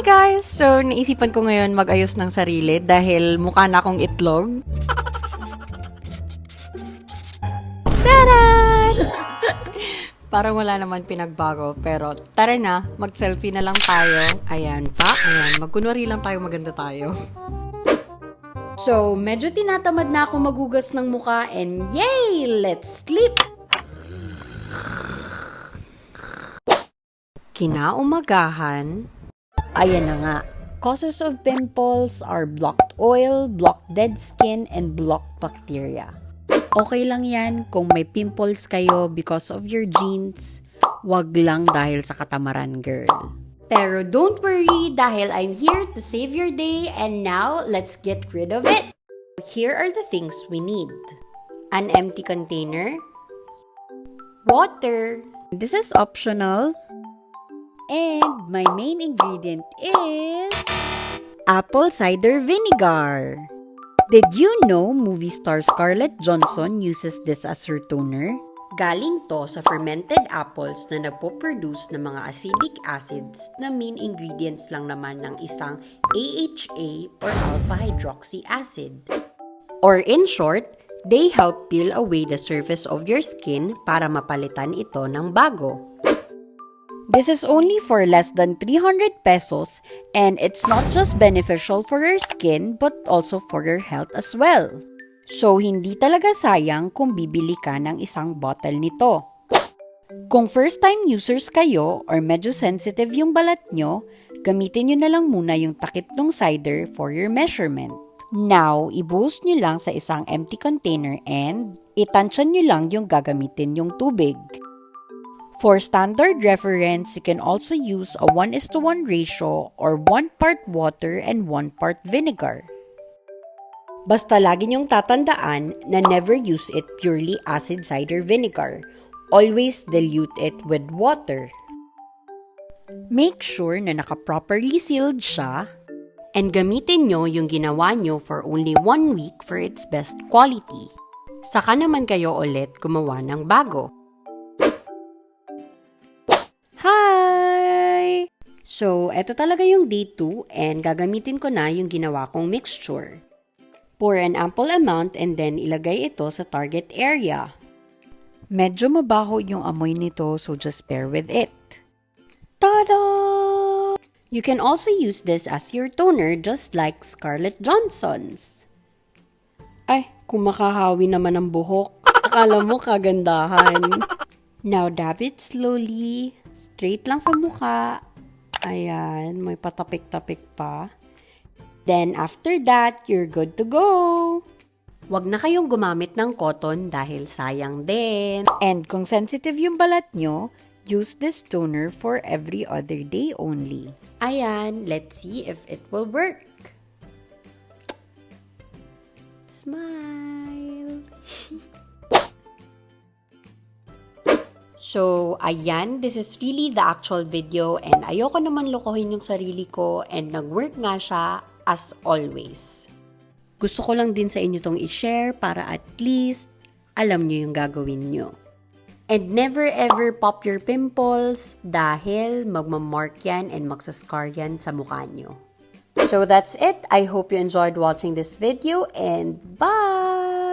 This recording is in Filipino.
Hi guys! So, naisipan ko ngayon mag-ayos ng sarili dahil mukha na akong itlog. Taran! Parang wala naman pinagbago, pero tara na, mag-selfie na lang tayo. Ayan pa, ayan, magkunwari lang tayo, maganda tayo. So, medyo tinatamad na ako magugas ng mukha and yay! Let's sleep! Kinaumagahan, ayan na nga. Causes of pimples are blocked oil, blocked dead skin, and blocked bacteria. Okay lang yan kung may pimples kayo because of your genes. Wag lang dahil sa katamaran, girl. Pero don't worry dahil I'm here to save your day and now let's get rid of it. Here are the things we need. An empty container. Water. This is optional. And my main ingredient is apple cider vinegar. Did you know movie star Scarlett Johansson uses this as her toner? Galing to sa fermented apples na nagpo-produce ng mga acidic acids na main ingredients lang naman ng isang AHA or alpha hydroxy acid. Or in short, they help peel away the surface of your skin para mapalitan ito ng bago. This is only for less than 300 pesos and it's not just beneficial for your skin but also for your health as well. So, hindi talaga sayang kung bibili ka ng isang bottle nito. Kung first-time users kayo or medyo sensitive yung balat nyo, gamitin nyo na lang muna yung takip ng cider for your measurement. Now, ibuhos nyo lang sa isang empty container and itansya nyo lang yung gagamitin yung tubig. For standard reference, you can also use a 1:1 ratio or 1 part water and 1 part vinegar. Basta lagi niyong tatandaan na never use it purely acid cider vinegar. Always dilute it with water. Make sure na naka-properly sealed siya and gamitin nyo yung ginawa nyo for only 1 week for its best quality. Saka naman kayo ulit gumawa ng bago. Hi! So, eto talaga yung day 2 and gagamitin ko na yung ginawa kong mixture. Pour an ample amount and then ilagay ito sa target area. Medyo mabaho yung amoy nito so just bear with it. Tada! You can also use this as your toner just like Scarlett Johansson's. Ay, kung makahawi naman ang buhok, akala mo kagandahan. Now dab it slowly. Straight lang sa mukha. Ayan, may patapik-tapik pa. Then, after that, you're good to go. Wag na kayong gumamit ng cotton dahil sayang din. And kung sensitive yung balat nyo, use this toner for every other day only. Ayan, let's see if it will work. Smile. So, ayan, this is really the actual video and ayoko naman lokohin yung sarili ko and nag-work nga siya as always. Gusto ko lang din sa inyo tong i-share para at least alam nyo yung gagawin nyo. And never ever pop your pimples dahil magmamark yan and magsascar yan sa mukha nyo. So, that's it. I hope you enjoyed watching this video and bye!